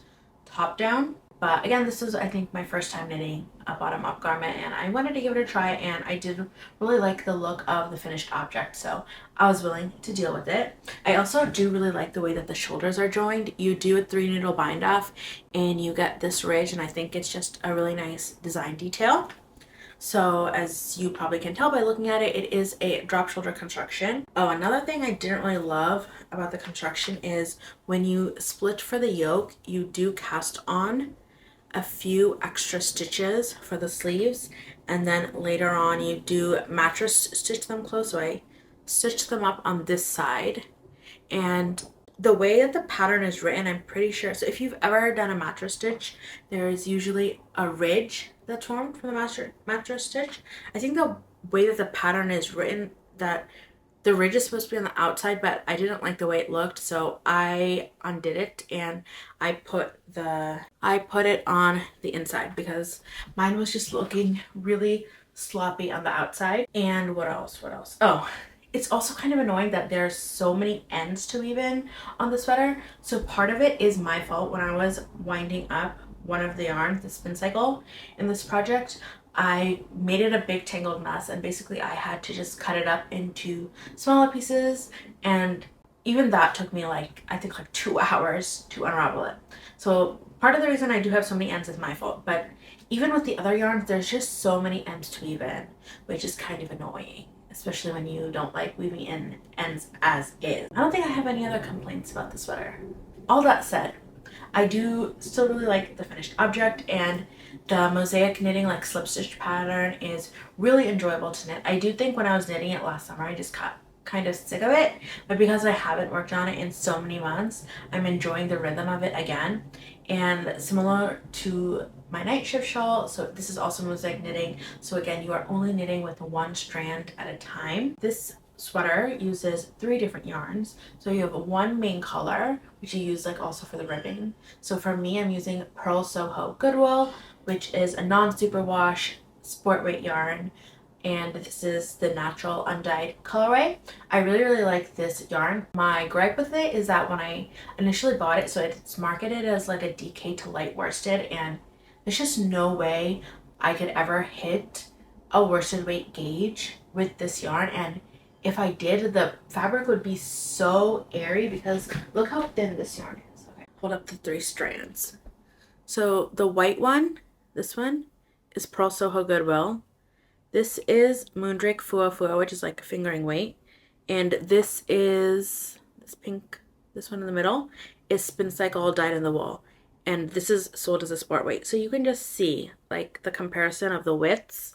top down. But again, this was, I think, my first time knitting a bottom-up garment, and I wanted to give it a try, and I did really like the look of the finished object, so I was willing to deal with it. I also do really like the way that the shoulders are joined. You do a 3-needle bind off, and you get this ridge, and I think it's just a really nice design detail. So as you probably can tell by looking at it, it is a drop shoulder construction. Oh, another thing I didn't really love about the construction is when you split for the yoke, you do cast on a few extra stitches for the sleeves, and then later on you do mattress stitch them close. So I stitched them up on this side, and the way that the pattern is written, I'm pretty sure, so if you've ever done a mattress stitch, there is usually a ridge that's formed from the mattress stitch. I think the way that the pattern is written, that the ridge is supposed to be on the outside, but I didn't like the way it looked, so I undid it and I put it on the inside because mine was just looking really sloppy on the outside. And what else? Oh, it's also kind of annoying that there's so many ends to weave in on the sweater. So part of it is my fault. When I was winding up one of the yarns, the Spincycle, in this project, I made it a big tangled mess, and basically I had to just cut it up into smaller pieces, and even that took me I think 2 hours to unravel it. So part of the reason I do have so many ends is my fault, but even with the other yarns, there's just so many ends to weave in, which is kind of annoying, especially when you don't like weaving in ends as is. I don't think I have any other complaints about the sweater. All that said, I do still really like the finished object, and the mosaic knitting slip stitch pattern is really enjoyable to knit. I do think when I was knitting it last summer, I just got kind of sick of it, but because I haven't worked on it in so many months, I'm enjoying the rhythm of it again. And similar to my Nightshift Shawl, so this is also mosaic knitting, so again, you are only knitting with 1 strand at a time. This sweater uses 3 different yarns, so you have 1 main color, which you use also for the ribbing. So for me, I'm using Pearl Soho Goodwill, which is a non-superwash sport weight yarn, and this is the natural undyed colorway. I really like this yarn. My gripe with it is that when I initially bought it, so it's marketed as a DK to light worsted, and there's just no way I could ever hit a worsted weight gauge with this yarn, and if I did, the fabric would be so airy because look how thin this yarn is. Okay, hold up the 3 strands. So the white one, this one, is Pearl Soho Goodwill. This is Moondrake Fua Fua, which is a fingering weight. And this is this pink, this one in the middle, is Spincycle Dyed in the Wool. And this is sold as a sport weight. So you can just see the comparison of the widths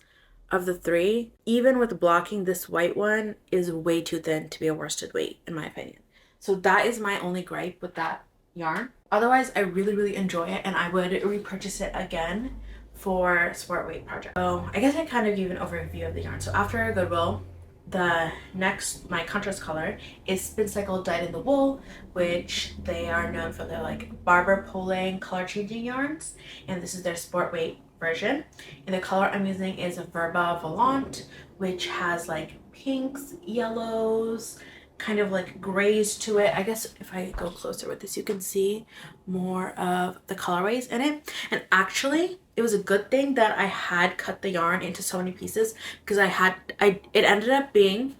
of the 3. Even with blocking, this white one is way too thin to be a worsted weight, in my opinion. So that is my only gripe with that yarn. Otherwise, I really enjoy it, and I would repurchase it again for sport weight project. So I guess I kind of gave an overview of the yarn. So after Goodwill, my contrast color is Spincycle Dyed in the Wool, which they are known for their barber pulling color changing yarns, and this is their sport weight version. And the color I'm using is Verba Volant, which has pinks, yellows, kind of grays to it. I guess if I go closer with this, you can see more of the colorways in it. And actually, it was a good thing that I had cut the yarn into so many pieces, because it ended up being,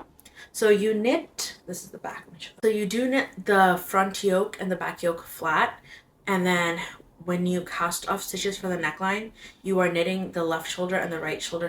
so you knit, this is the back, so you do knit the front yoke and the back yoke flat, and then when you cast off stitches for the neckline, you are knitting the left shoulder and the right shoulder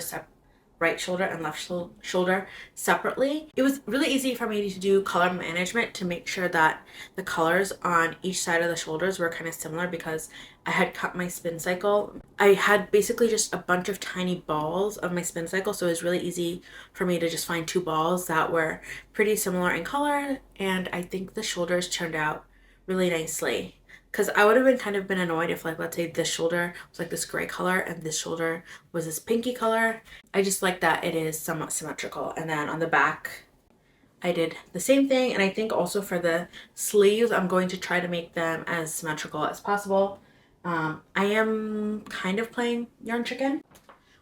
and left shoulder separately. It was really easy for me to do color management to make sure that the colors on each side of the shoulders were kind of similar, because I had cut my Spincycle. I had basically just a bunch of tiny balls of my Spincycle, so it was really easy for me to just find 2 balls that were pretty similar in color, and I think the shoulders turned out really nicely. Because I would have been annoyed if let's say this shoulder was this gray color and this shoulder was this pinky color. I just like that it is somewhat symmetrical. And then on the back, I did the same thing. And I think also for the sleeves, I'm going to try to make them as symmetrical as possible. I am kind of playing yarn chicken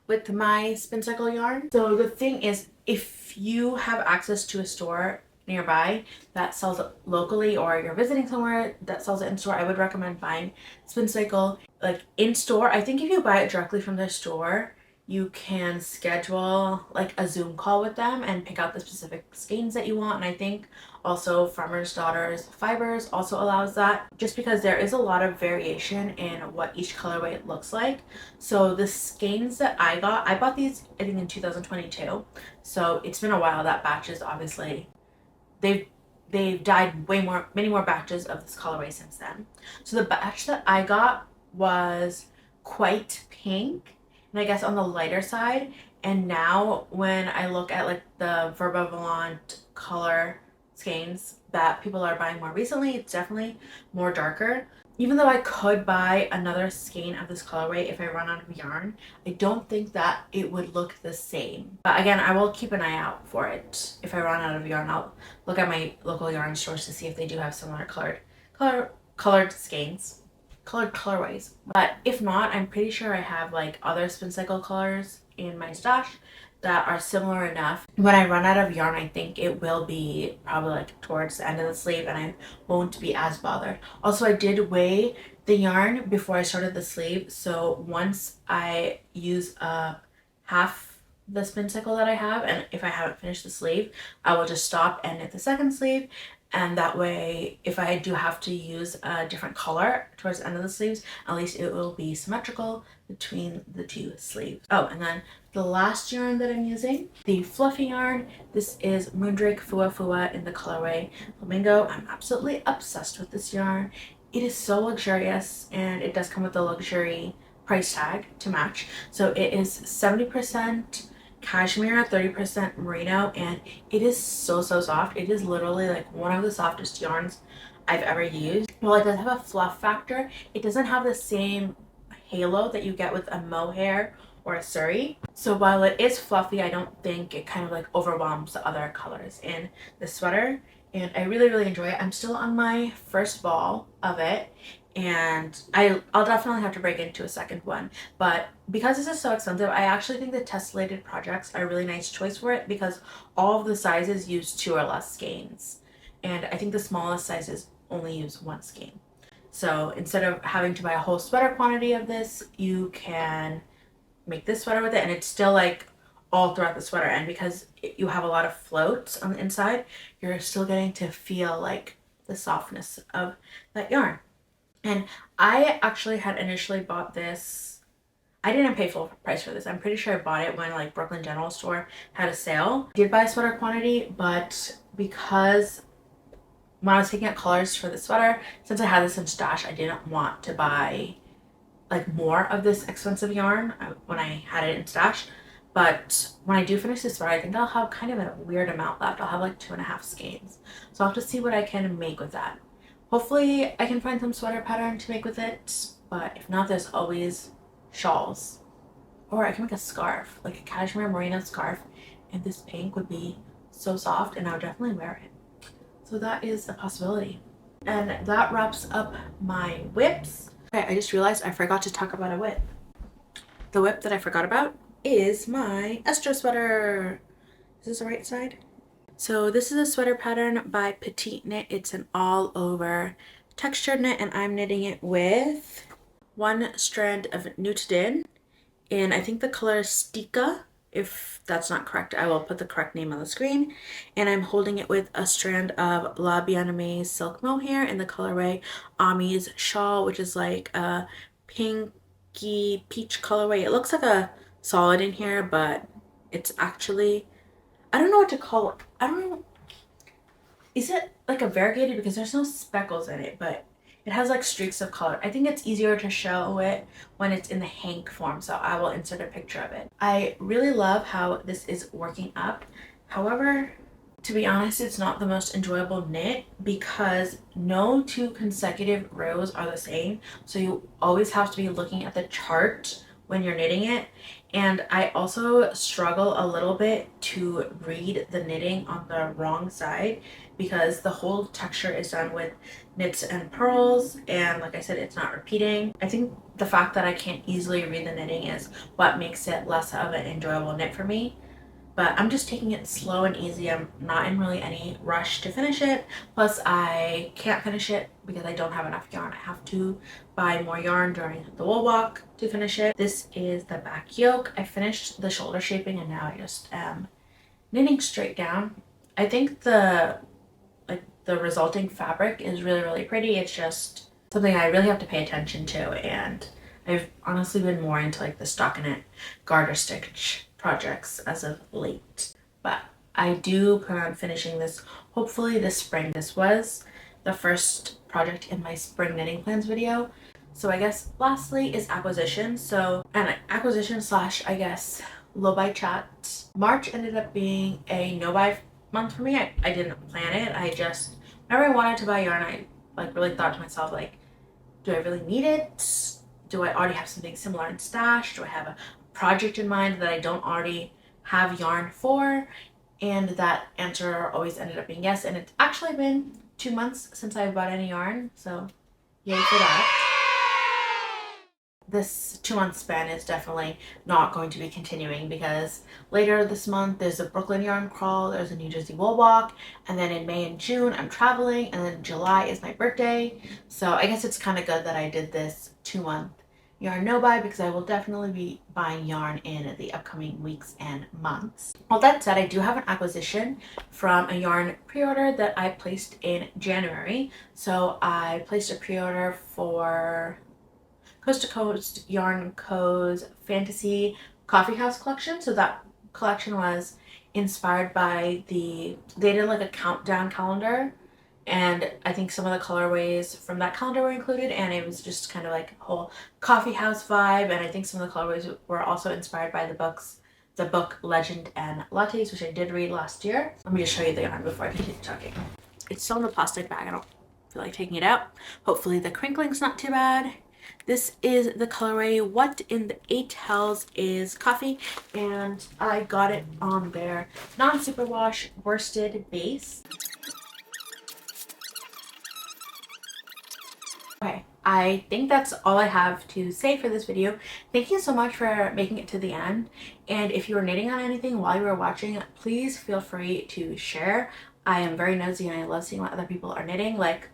with my Spincycle yarn. So the thing is, if you have access to a store nearby that sells it locally, or you're visiting somewhere that sells it in store, I would recommend buying Spincycle like in store. I think if you buy it directly from their store, you can schedule like a Zoom call with them and pick out the specific skeins that you want. And I think also Farmer's Daughter's Fibers also allows that, just because there is a lot of variation in what each colorway looks like. So the skeins that I bought these I think in 2022. So it's been a while. That batches obviously they've dyed many more batches of this colorway since then. So the batch that I got was quite pink, and I guess on the lighter side. And now when I look at like the Verba Volant color skeins that people are buying more recently, it's definitely more darker. Even though I could buy another skein of this colorway if I run out of yarn, I don't think that it would look the same. But again, I will keep an eye out for it. If I run out of yarn, I'll look at my local yarn stores to see if they do have similar colored skeins, colored colorways. But if not, I'm pretty sure I have like other Spincycle colors in my stash that are similar enough. When I run out of yarn, I think it will be probably like towards the end of the sleeve and I won't be as bothered. Also, I did weigh the yarn before I started the sleeve, so once I use half the Spincycle that I have, and if I haven't finished the sleeve, I will just stop and knit the second sleeve. And that way, if I do have to use a different color towards the end of the sleeves, at least it will be symmetrical between the two sleeves. Oh, and then the last yarn that I'm using, the fluffy yarn. This is Moondrake Fua Fua in the colorway Flamingo. I'm absolutely obsessed with this yarn. It is so luxurious, and it does come with a luxury price tag to match. So it is 70% cashmere, 30% merino, and it is so soft. It is literally like one of the softest yarns I've ever used. While it does have a fluff factor, it doesn't have the same halo that you get with a mohair or a surrey. So while it is fluffy, I don't think it kind of like overwhelms the other colors in the sweater, and I really enjoy it. I'm still on my first ball of it, and I'll definitely have to break into a second one. But because this is so expensive, I actually think the tessellated projects are a really nice choice for it, because all of the sizes use 2 or less skeins, and I think the smallest sizes only use 1 skein. So instead of having to buy a whole sweater quantity of this, you can make this sweater with it, and it's still like all throughout the sweater. And because you have a lot of floats on the inside, you're still getting to feel like the softness of that yarn. And I actually had initially bought this. I didn't pay full price for this. I'm pretty sure I bought it when like Brooklyn General Store had a sale. I did buy a sweater quantity, but because when I was taking out colors for the sweater, since I had this in stash, I didn't want to buy like more of this expensive yarn when I had it in stash. But when I do finish this sweater, I think I'll have kind of a weird amount left. I'll have like 2.5 skeins. So I'll have to see what I can make with that. Hopefully I can find some sweater pattern to make with it, but if not, there's always shawls. Or I can make a scarf, like a cashmere merino scarf, and this pink would be so soft and I would definitely wear it. So that is a possibility. And that wraps up my WIPs. Okay, I just realized I forgot to talk about a WIP. The WIP that I forgot about is my Estro sweater. Is this the right side? So this is a sweater pattern by Petite Knit. It's an all over textured knit, and I'm knitting it with 1 strand of knitted in I think the color Stika. If that's not correct, I will put the correct name on the screen. And I'm holding it with a strand of La Bien-Aimée silk mohair in the colorway Ami's Shawl, which is like a pinky peach colorway. It looks like a solid in here, but it's actually, I don't know what to call it. I don't know. Is it like a variegated? Because there's no speckles in it, but it has like streaks of color. I think it's easier to show it when it's in the hank form, so I will insert a picture of it. I really love how this is working up. However, to be honest, it's not the most enjoyable knit because no 2 consecutive rows are the same. So you always have to be looking at the chart when you're knitting it. And I also struggle a little bit to read the knitting on the wrong side because the whole texture is done with knits and purls, and like I said, it's not repeating. I think the fact that I can't easily read the knitting is what makes it less of an enjoyable knit for me. but I'm just taking it slow and easy. I'm not in really any rush to finish it. Plus I can't finish it because I don't have enough yarn. I have to buy more yarn during the wool walk to finish it. This is the back yoke. I finished the shoulder shaping and now I just am knitting straight down. I think the resulting fabric is really pretty. It's just something I really have to pay attention to, and I've honestly been more into like the stockinette garter stitch projects as of late. But I do plan on finishing this hopefully this spring. This was the first project in my spring knitting plans video. So I guess lastly is acquisition. So an acquisition slash I guess low buy chat. March ended up being a no buy month for me. I didn't plan it. I just, whenever I wanted to buy yarn, I like really thought to myself, like, do I really need it? Do I already have something similar in stash? Do I have a project in mind that I don't already have yarn for? And that answer always ended up being yes. And it's actually been 2 months since I've bought any yarn, so yay for that. This 2-month span is definitely not going to be continuing because later this month there's a Brooklyn yarn crawl, there's a New Jersey wool walk, and then in May and June I'm traveling, and then July is my birthday. So I guess it's kind of good that I did this 2-month yarn no buy because I will definitely be buying yarn in the upcoming weeks and months. All that said, I do have an acquisition from a yarn pre-order that I placed in January. So I placed a pre-order for Coast to Coast Yarn Co.'s Fantasy Coffee House collection. So that collection was inspired by they did like a countdown calendar, and I think some of the colorways from that calendar were included, and it was just kind of like a whole coffee house vibe. And I think some of the colorways were also inspired by the book Legend and Lattes, which I did read last year. Let me just show you the yarn before I continue talking. It's still in the plastic bag. I don't feel like taking it out. Hopefully the crinkling's not too bad. This is the colorway What in the 8 Hells is Coffee, and I got it on their non-superwash worsted base. Okay, I think that's all I have to say for this video. Thank you so much for making it to the end, and if you were knitting on anything while you were watching, please feel free to share. I am very nosy and I love seeing what other people are knitting. Like,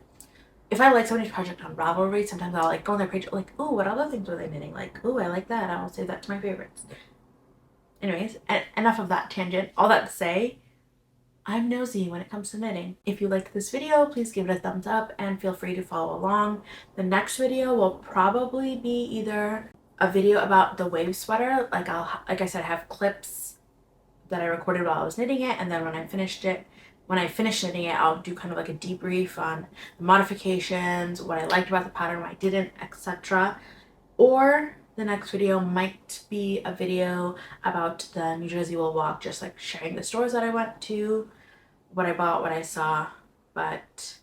if I like somebody's project on Ravelry, sometimes I'll like go on their page like, oh, what other things are they knitting? Like, oh, I like that. I'll save that to my favorites. Anyways, enough of that tangent. All that to say, I'm nosy when it comes to knitting. If you liked this video, please give it a thumbs up and feel free to follow along. The next video will probably be either a video about the wave sweater. Like I said, I have clips that I recorded while I was knitting it, and then when I finish knitting it, I'll do kind of like a debrief on the modifications, what I liked about the pattern, what I didn't, etc. Or the next video might be a video about the New Jersey wool walk, just like sharing the stores that I went to, what I bought, what I saw, but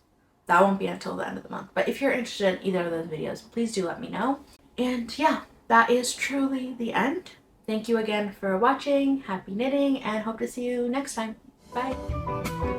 that won't be until the end of the month. But if you're interested in either of those videos, please do let me know. And yeah, that is truly the end. Thank you again for watching. Happy knitting, and hope to see you next time. Bye.